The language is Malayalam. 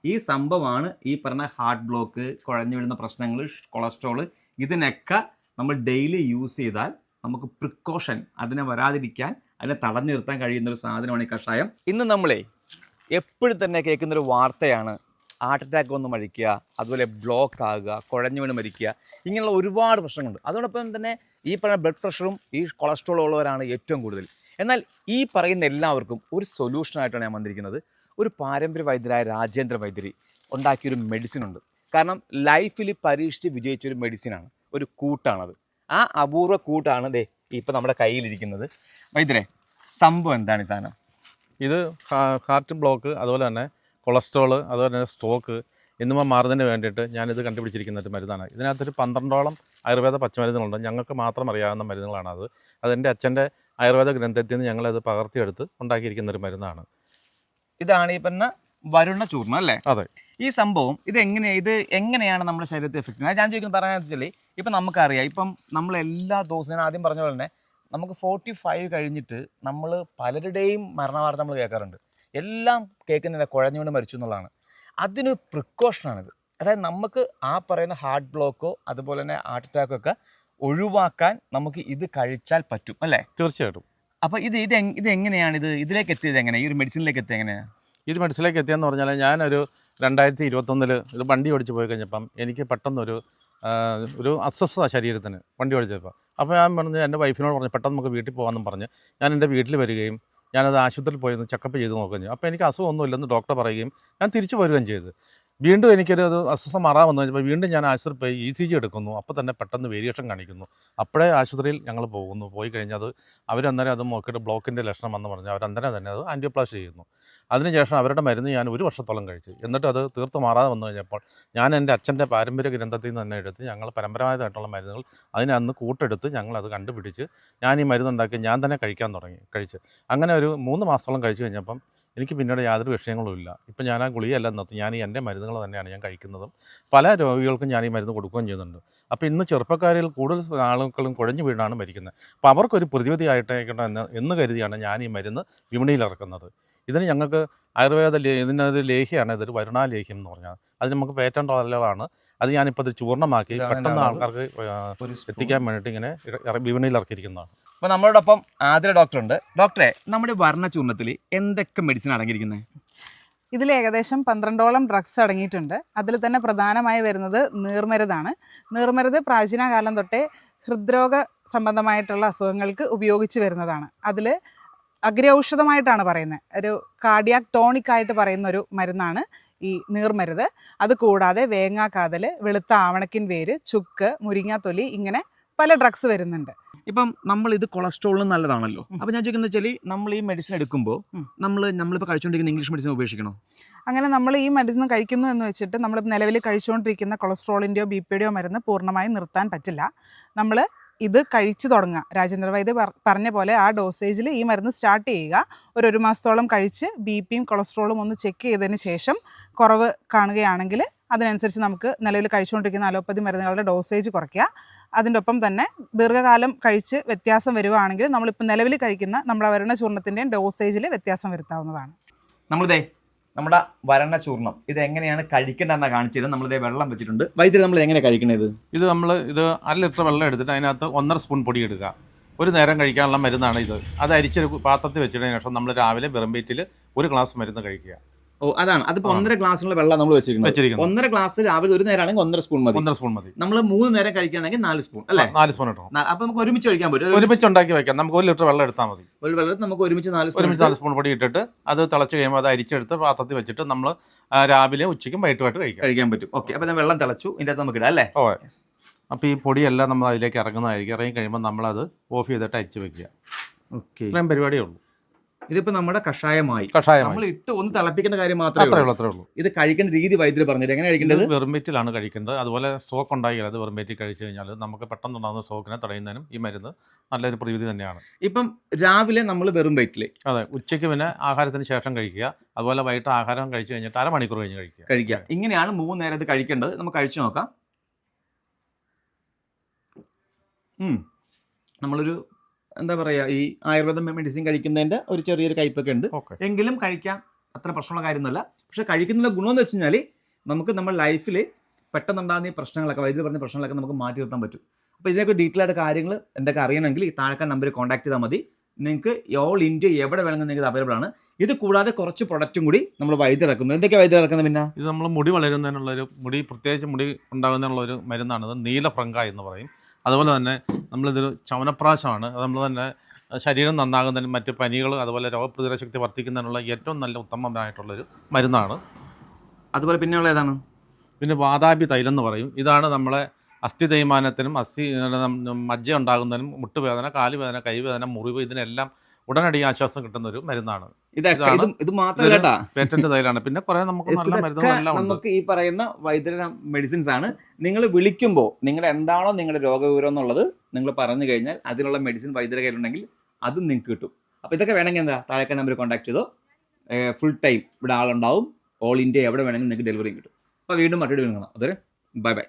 ഈ സംഭവമാണ് ഈ പറഞ്ഞ ഹാർട്ട് ബ്ലോക്ക്, കുഴഞ്ഞു വീഴുന്ന പ്രശ്നങ്ങൾ, കൊളസ്ട്രോൾ, ഇതിനൊക്കെ നമ്മൾ ഡെയിലി യൂസ് ചെയ്താൽ നമുക്ക് പ്രിക്കോഷൻ അതിനെ വരാതിരിക്കാൻ, അതിനെ തടഞ്ഞു നിർത്താൻ കഴിയുന്ന ഒരു സാധനമാണ് ഈ കഷായം. ഇന്ന് നമ്മളെ എപ്പോഴും തന്നെ കേൾക്കുന്നൊരു വാർത്തയാണ് ഹാർട്ട് അറ്റാക്ക് വന്ന് മരിക്കുക, അതുപോലെ ബ്ലോക്ക് ആകുക, കുഴഞ്ഞു വീണ് മരിക്കുക, ഇങ്ങനെയുള്ള ഒരുപാട് പ്രശ്നങ്ങളുണ്ട്. അതോടൊപ്പം തന്നെ ഈ പറയുന്ന ബ്ലഡ് പ്രഷറും ഈ കൊളസ്ട്രോളും ഉള്ളവരാണ് ഏറ്റവും കൂടുതൽ. എന്നാൽ ഈ പറയുന്ന എല്ലാവർക്കും ഒരു സൊല്യൂഷനായിട്ടാണ് ഞാൻ വന്നിരിക്കുന്നത്. ഒരു പാരമ്പര്യ വൈദ്യരായ രാജേന്ദ്ര വൈദ്യരി ഉണ്ടാക്കിയൊരു മെഡിസിൻ ഉണ്ട്. കാരണം ലൈഫിൽ പരീക്ഷിച്ച് വിജയിച്ചൊരു മെഡിസിനാണ്, ഒരു കൂട്ടാണത്. ആ അപൂർവ കൂട്ടാണ് ദേ ഇപ്പം നമ്മുടെ കയ്യിലിരിക്കുന്നത്. വൈദ്യരെ, സംഭവം എന്താണ് ഈ സാധനം? ഇത് ഹാർട്ട് ബ്ലോക്ക്, അതുപോലെ തന്നെ കൊളസ്ട്രോള്, അതുപോലെ തന്നെ സ്ട്രോക്ക് എന്നിവ മാറുന്നതിന് വേണ്ടിയിട്ട് ഞാനിത് കണ്ടുപിടിച്ചിരിക്കുന്ന ഒരു മരുന്നാണ്. ഇതിനകത്തൊരു 12ഓളം ആയുർവേദ പച്ചമരുന്നുകളുണ്ട്. ഞങ്ങൾക്ക് മാത്രം അറിയാവുന്ന മരുന്നുകളാണത്. അതെൻ്റെ അച്ഛൻ്റെ ആയുർവേദ ഗ്രന്ഥത്തിൽ നിന്ന് ഞങ്ങളത് പകർത്തിയെടുത്ത് ഉണ്ടാക്കിയിരിക്കുന്ന ഒരു മരുന്നാണ്. ഇതാണ് ഈ പറഞ്ഞ വരുണ ചൂർണം അല്ലേ? അതെ. ഈ സംഭവം ഇത് എങ്ങനെയാണ് നമ്മുടെ ശരീരത്തെ എഫക്റ്റ് ചെയ്യുന്നത്? ഞാൻ ചോദിക്കുന്നത് പറയാമെന്ന് വെച്ചാൽ, ഇപ്പം നമുക്കറിയാം, ഇപ്പം നമ്മൾ എല്ലാ ദിവസവും ആദ്യം പറഞ്ഞ പോലെ തന്നെ നമുക്ക് 45 കഴിഞ്ഞിട്ട് നമ്മൾ പലരുടെയും മരണവാർത്ത നമ്മൾ കേൾക്കാറുണ്ട്. എല്ലാം കേൾക്കുന്നില്ല കുഴഞ്ഞു വീണ് മരിച്ചു എന്നുള്ളതാണ്. അതിന് പ്രിക്കോഷനാണിത്. അതായത് നമുക്ക് ആ പറയുന്ന ഹാർട്ട് ബ്ലോക്കോ അതുപോലെ തന്നെ ഹാർട്ട് അറ്റാക്കോ ഒക്കെ ഒഴിവാക്കാൻ നമുക്ക് ഇത് കഴിച്ചാൽ പറ്റും അല്ലേ? തീർച്ചയായിട്ടും. അപ്പോൾ ഇത് എങ്ങനെയാണ് ഇതിലേക്ക് എത്തിയത്? എങ്ങനെ ഈ ഒരു മെഡിസിനിലേക്ക് എത്തിയത് എങ്ങനെയാണ്? ഇത് മെഡിസിനിലേക്ക് എത്തിയെന്ന് പറഞ്ഞാൽ ഞാനൊരു 2021 ഇത് വണ്ടി ഓടിച്ച് പോയി കഴിഞ്ഞപ്പം എനിക്ക് പെട്ടെന്നൊരു അസ്വസ്ഥത ശരീരത്തിന് വണ്ടി ഓടിച്ചപ്പോൾ. അപ്പോൾ ഞാൻ പറഞ്ഞു, എൻ്റെ വൈഫിനോട് പറഞ്ഞു പെട്ടെന്ന് നമുക്ക് വീട്ടിൽ പോകാമെന്നും പറഞ്ഞ് ഞാൻ എൻ്റെ വീട്ടിൽ വരികയും ഞാനത് ആശുപത്രിയിൽ പോയി ഒന്ന് ചെക്കപ്പ് ചെയ്ത് നോക്കുകയും ചെയ്തു. അപ്പോൾ എനിക്ക് അസുഖമൊന്നുമില്ലെന്ന് ഡോക്ടർ പറയുകയും ഞാൻ തിരിച്ചു വരികയും ചെയ്തു. വീണ്ടും എനിക്കൊരു അസ്വസ്ഥത മാറാൻ വന്നു കഴിഞ്ഞപ്പോൾ വീണ്ടും ഞാൻ ആശുപത്രിയിൽ പോയി ECG എടുക്കുന്നു. അപ്പോൾ തന്നെ പെട്ടെന്ന് വേരിയേഷൻ കാണിക്കുന്നു. അപ്പോഴേ ആശുപത്രിയിൽ ഞങ്ങൾ പോകുന്നു. പോയി കഴിഞ്ഞാൽ അവരന്നേരം അത് നോക്കിയിട്ട് ബ്ലോക്കിൻ്റെ ലക്ഷണം വന്ന് പറഞ്ഞാൽ അവരന്നേരം തന്നെ അത് ആൻറ്റിയോപ്ലാസ്റ്റ് ചെയ്യുന്നു. അതിനുശേഷം അവരുടെ മരുന്ന് ഞാൻ 1 വർഷത്തോളം കഴിച്ചു. എന്നിട്ട് അത് തീർത്ത് മാറാതെ വന്നു കഴിഞ്ഞപ്പോൾ ഞാൻ എൻ്റെ അച്ഛൻ്റെ പാരമ്പര്യ ഗ്രന്ഥത്തിൽ നിന്ന് തന്നെ എടുത്ത് ഞങ്ങൾ പരമ്പരാഗതമായിട്ടുള്ള മരുന്നുകൾ അതിനന്ന് കൂട്ടെടുത്ത് ഞങ്ങളത് കണ്ടുപിടിച്ച് ഞാൻ ഈ മരുന്നുണ്ടാക്കി ഞാൻ തന്നെ കഴിച്ച് അങ്ങനെ ഒരു 3 മാസത്തോളം കഴിച്ചു കഴിഞ്ഞപ്പം എനിക്ക് പിന്നീട് യാതൊരു വിഷയങ്ങളും ഇല്ല. ഇപ്പം ഞാൻ ആ ഗുളികയെല്ലാം നിർത്തി ഞാൻ എൻ്റെ മരുന്നുകൾ തന്നെയാണ് ഞാൻ കഴിക്കുന്നതും. പല രോഗികൾക്കും ഞാൻ ഈ മരുന്ന് കൊടുക്കുകയും ചെയ്യുന്നുണ്ട്. അപ്പോൾ ഇന്ന് ചെറുപ്പക്കാരിൽ കൂടുതൽ ആളുകളും കുഴഞ്ഞു വീണാണ് മരിക്കുന്നത്. അപ്പോൾ അവർക്കൊരു പ്രതിവിധിയായിട്ടേക്കട്ടെ എന്ന് കരുതിയാണ് ഞാൻ ഈ മരുന്ന് വിപണിയിൽ ഇറക്കുന്നത്. ഇതിന് ഞങ്ങൾക്ക് ആയുർവേദ ഇതിനൊരു ലേഹ്യമാണ്, ഇതൊരു വരുണാലേഹ്യം എന്ന് പറഞ്ഞാൽ. അത് നമുക്ക് പേറ്റന്റ് നല്ലതാണ്. അത് ഞാനിപ്പോൾ ഇത് ചൂർണ്ണമാക്കി പെട്ടെന്ന് ആൾക്കാർക്ക് എത്തിക്കാൻ വേണ്ടിയിട്ട് ഇങ്ങനെ വിപണിയിൽ ഇറക്കിയിരിക്കുന്നതാണ്. അപ്പോൾ നമ്മളോടൊപ്പം ആതിര ഡോക്ടർ ഉണ്ട്. ഡോക്ടറെ, നമ്മുടെ വർണ്ണചൂർണത്തിൽ എന്തൊക്കെ മെഡിസിൻ അടങ്ങിയിരിക്കുന്നത്? ഇതിൽ ഏകദേശം 12ഓളം ഡ്രഗ്സ് അടങ്ങിയിട്ടുണ്ട്. അതിൽ തന്നെ പ്രധാനമായി വരുന്നത് നീർമരുതാണ്. നീർമരുത് പ്രാചീന കാലം തൊട്ടേ ഹൃദ്രോഗ സംബന്ധമായിട്ടുള്ള അസുഖങ്ങൾക്ക് ഉപയോഗിച്ച് വരുന്നതാണ്. അതിൽ അഗ്രൗഷധമായിട്ടാണ് പറയുന്നത്. ഒരു കാർഡിയാക് ടോണിക് ആയിട്ട് പറയുന്ന ഒരു മരുന്നാണ് ഈ നീർമരുത്. അതുകൂടാതെ വേങ്ങാക്കാതൽ, വെളുത്ത ആവണക്കിൻ വേര്, ചുക്ക്, മുരിങ്ങാത്തൊലി, ഇങ്ങനെ പല ഡ്രഗ്സ് വരുന്നുണ്ട്. ഇപ്പം നമ്മളിത് കൊളസ്ട്രോളിന് നല്ലതാണല്ലോ. അപ്പോൾ ഞാൻ ചോദിക്കുന്നത് വെച്ചാൽ, നമ്മൾ ഈ മെഡിസിൻ എടുക്കുമ്പോൾ നമ്മളിപ്പോൾ കഴിച്ചുകൊണ്ടിരിക്കുന്ന ഇംഗ്ലീഷ് മെഡിസിൻ ഉപേക്ഷിക്കണോ? അങ്ങനെ നമ്മൾ ഈ മരുന്ന് കഴിക്കുന്നു എന്ന് വെച്ചിട്ട് നമ്മൾ നിലവിൽ കഴിച്ചുകൊണ്ടിരിക്കുന്ന കൊളസ്ട്രോളിൻ്റെയോ BP-യുടെയോ മരുന്ന് പൂർണ്ണമായും നിർത്താൻ പറ്റില്ല. നമ്മൾ ഇത് കഴിച്ചു തുടങ്ങുക. രാജേന്ദ്ര വൈദ്യ പറഞ്ഞ പോലെ ആ ഡോസേജിൽ ഈ മരുന്ന് സ്റ്റാർട്ട് ചെയ്യുക. ഒരു മാസത്തോളം കഴിച്ച് BP-യും കൊളസ്ട്രോളും ഒന്ന് ചെക്ക് ചെയ്തതിന് ശേഷം കുറവ് കാണുകയാണെങ്കിൽ അതിനനുസരിച്ച് നമുക്ക് നിലവിൽ കഴിച്ചുകൊണ്ടിരിക്കുന്ന അലോപ്പതി മരുന്നുകളുടെ ഡോസേജ് കുറയ്ക്കുക. അതിൻ്റെ ഒപ്പം തന്നെ ദീർഘകാലം കഴിച്ച് വ്യത്യാസം വരുവാണെങ്കിൽ നമ്മളിപ്പോൾ നിലവിൽ കഴിക്കുന്ന നമ്മുടെ വരുണചൂർണത്തിൻ്റെയും ഡോസേജിൽ വ്യത്യാസം വരുത്താവുന്നതാണ്. നമ്മുടെ വരണചൂർണം ഇത് എങ്ങനെയാണ് കഴിക്കേണ്ടതെന്നാണ് കാണിച്ചിരുന്നത്. നമ്മളിതേ വെള്ളം വെച്ചിട്ടുണ്ട്. വൈദ്യുതി നമ്മൾ എങ്ങനെ കഴിക്കണത്? ഇത് 1 ലിറ്റർ വെള്ളം എടുത്തിട്ട് അതിനകത്ത് 1.5 സ്പൂൺ പൊടി എടുക്കുക. ഒരു നേരം കഴിക്കാനുള്ള മരുന്നാണ് ഇത്. അത് അരിച്ചൊരു പാത്രത്തിൽ വെച്ചതിന് ശേഷം നമ്മൾ രാവിലെ വെറും വയറ്റിൽ 1 ഗ്ലാസ് മരുന്ന് കഴിക്കുക. ഓ, അതാണ്. അതിപ്പോൾ 1.5 ഗ്ലാസ്സിനുള്ള വെള്ളം നമ്മൾ വെച്ചിരിക്കുന്നത്. 1.5 ഗ്ലാസ് രാവിലെ ഒരു നേരമാണെങ്കിൽ 1.5 സ്പൂൺ മതി. 1.5 സ്പൂൺ മതി. നമ്മൾ 3 നേരം കഴിക്കുകയാണെങ്കിൽ 4 സ്പൂൺ അല്ലേ? 4 സ്പൂൺ ഇട്ടോ. അപ്പോൾ നമുക്ക് ഒരുമിച്ച് കഴിക്കാൻ പറ്റും. ഒരുമിച്ച് ഉണ്ടാക്കി വെക്കാം. നമുക്ക് 1 ലിറ്റർ വെള്ളം എടുത്താൽ മതി. ഒരു വെള്ളത്തിൽ നമുക്ക് ഒരുമിച്ച് 4 സ്പൂൺ പൊടി ഇട്ടിട്ട് അത് തിളച്ച് കഴിയുമ്പോൾ അത് അരിച്ചെടുത്ത് പാത്രത്തിൽ വെച്ചിട്ട് നമ്മൾ രാവിലെ ഉച്ചയ്ക്കും വൈകിട്ടുമായിട്ട് കഴിക്കാൻ പറ്റും. ഓക്കെ, അപ്പോൾ ഞാൻ വെള്ളം തിളച്ചു, ഇതിൻ്റെ അകത്ത് നമുക്ക് ഇടാം അല്ലേ? ഓ, അപ്പോൾ ഈ പൊടിയെല്ലാം നമ്മൾ അതിലേക്ക് ഇറങ്ങുന്നതായിരിക്കും. ഇറങ്ങി കഴിയുമ്പോൾ നമ്മളത് ഓഫ് ചെയ്തിട്ട് അരിച്ച് വെക്കുക. ഓക്കെ, ഇത്രയും പരിപാടിയേ ഉള്ളൂ. ഇതിപ്പോൾ നമ്മുടെ കഷായമായി നമ്മൾ ഇട്ട് ഒന്ന് തിളപ്പിക്കേണ്ട കാര്യം മാത്രമേ ഉള്ളൂ. ഇത് കഴിക്കേണ്ട രീതി വൈദ്യുതി പറഞ്ഞിട്ട് എങ്ങനെ കഴിക്കേണ്ടത്? വെറുംവയറ്റിലാണ് കഴിക്കേണ്ടത്. അതുപോലെ സ്ട്രോക്ക് ഉണ്ടായാൽ അത് വെറുംവയറ്റിൽ കഴിച്ചു കഴിഞ്ഞാൽ നമുക്ക് പെട്ടെന്നുണ്ടാകുന്ന സ്ട്രോക്കിനെ തടയുന്നതിനും ഈ മരുന്ന് നല്ലൊരു പ്രതിവിധി തന്നെയാണ്. ഇപ്പം രാവിലെ നമ്മൾ വെറും വയറ്റിൽ, അതെ, ഉച്ചയ്ക്ക് പിന്നെ ആഹാരത്തിന് ശേഷം കഴിക്കുക. അതുപോലെ വൈകിട്ട് ആഹാരം കഴിച്ചു കഴിഞ്ഞിട്ട് 1/2 മണിക്കൂർ കഴിഞ്ഞ് കഴിക്കുക. ഇങ്ങനെയാണ് 3 നേരം ഇത് കഴിക്കേണ്ടത്. നമുക്ക് കഴിച്ചു നോക്കാം. നമ്മളൊരു എന്താ പറയുക, ഈ ആയുർവേദ മെഡിസിൻ കഴിക്കുന്നതിൻ്റെ ഒരു ചെറിയൊരു കയ്പൊക്കെ ഉണ്ട്, എങ്കിലും കഴിക്കാം. അത്ര പ്രശ്നമുള്ള കാര്യമൊന്നുമല്ല. പക്ഷേ കഴിക്കുന്നതിൻ്റെ ഗുണമെന്ന് വെച്ച് കഴിഞ്ഞാൽ നമുക്ക് നമ്മുടെ ലൈഫിൽ പെട്ടെന്നുണ്ടാകുന്ന ഈ പ്രശ്നങ്ങളൊക്കെ, വൈദ്യുതി പറഞ്ഞ പ്രശ്നങ്ങളൊക്കെ നമുക്ക് മാറ്റി നിർത്താൻ പറ്റും. അപ്പോൾ ഇതിനൊക്കെ ഡീറ്റെയിൽ ആയിട്ട് കാര്യങ്ങൾ എന്തൊക്കെ അറിയണമെങ്കിൽ ഈ താഴെ നമ്പറിൽ കോൺടാക്ട് ചെയ്താൽ മതി. നിങ്ങൾക്ക് ഓൾ ഇന്ത്യ എവിടെ വേണമെങ്കിൽ നിങ്ങൾക്ക് അവൈലബിൾ ആണ്. ഇത് കൂടാതെ കുറച്ച് പ്രൊഡക്റ്റും കൂടി നമ്മൾ വൈദ്യുതി ഇറക്കുന്നത്. എന്തൊക്കെയാണ് വൈദ്യുതി ഇറക്കുന്നത്? പിന്നെ ഇത് നമ്മൾ മുടി വളരുന്നതിനുള്ളൊരു പ്രത്യേകിച്ച് മുടി ഉണ്ടാകുന്നതിനുള്ളൊരു മരുന്നാണിത്. നീലഫ്രങ്ക എന്ന് പറയും. അതുപോലെ തന്നെ നമ്മളിതൊരു ചവനപ്രാശമാണ്. അത് നമ്മൾ തന്നെ ശരീരം നന്നാകുന്നതിനും മറ്റ് പനികൾ അതുപോലെ രോഗപ്രതിരോധ ശക്തി വർദ്ധിക്കുന്നതിനുള്ള ഏറ്റവും നല്ല ഉത്തമമായിട്ടുള്ളൊരു മരുന്നാണ്. അതുപോലെ പിന്നെയുള്ള ഏതാണ്? പിന്നെ വാതാപി തൈലം എന്ന് പറയും. ഇതാണ് നമ്മളെ അസ്ഥി തേയ്മാനത്തിനും മജ്ജ ഉണ്ടാകുന്നതിനും മുട്ടുവേദന, കാലുവേദന, കൈവേദന, മുറിവ് ഇതിനെല്ലാം ഉടനടി ആശ്വാസം കിട്ടുന്ന ഒരു മരുന്നാണ്. ഇത് മാത്രമല്ല പേറ്റന്റ് തൈലാണ്. പിന്നെ കുറെ നമുക്ക് നല്ല മരുന്നുകളെല്ലാം ഉണ്ട്. നമുക്ക് ഈ പറയുന്ന വൈദ്യുത മെഡിസിൻസ് ആണ്. നിങ്ങൾ വിളിക്കുമ്പോൾ നിങ്ങൾ എന്താണോ നിങ്ങളുടെ രോഗവിവരം എന്നുള്ളത് നിങ്ങൾ പറഞ്ഞു കഴിഞ്ഞാൽ അതിനുള്ള മെഡിസിൻ വൈദ്യുത കയ്യിലുണ്ടെങ്കിൽ അതും നിങ്ങൾക്ക് കിട്ടും. അപ്പോൾ ഇതൊക്കെ വേണമെങ്കിൽ എന്താ താഴെ നമ്പർ കോൺടാക്ട് ചെയ്തോ. ഫുൾ ടൈം ഇവിടെ ആളുണ്ടാവും. ഓൾ ഇന്ത്യ എവിടെ വേണമെങ്കിലും നിങ്ങൾക്ക് ഡെലിവറി കിട്ടും. അപ്പോൾ വീണ്ടും മറ്റൊരു കാണാം. അതുവരെ ബൈ ബൈ.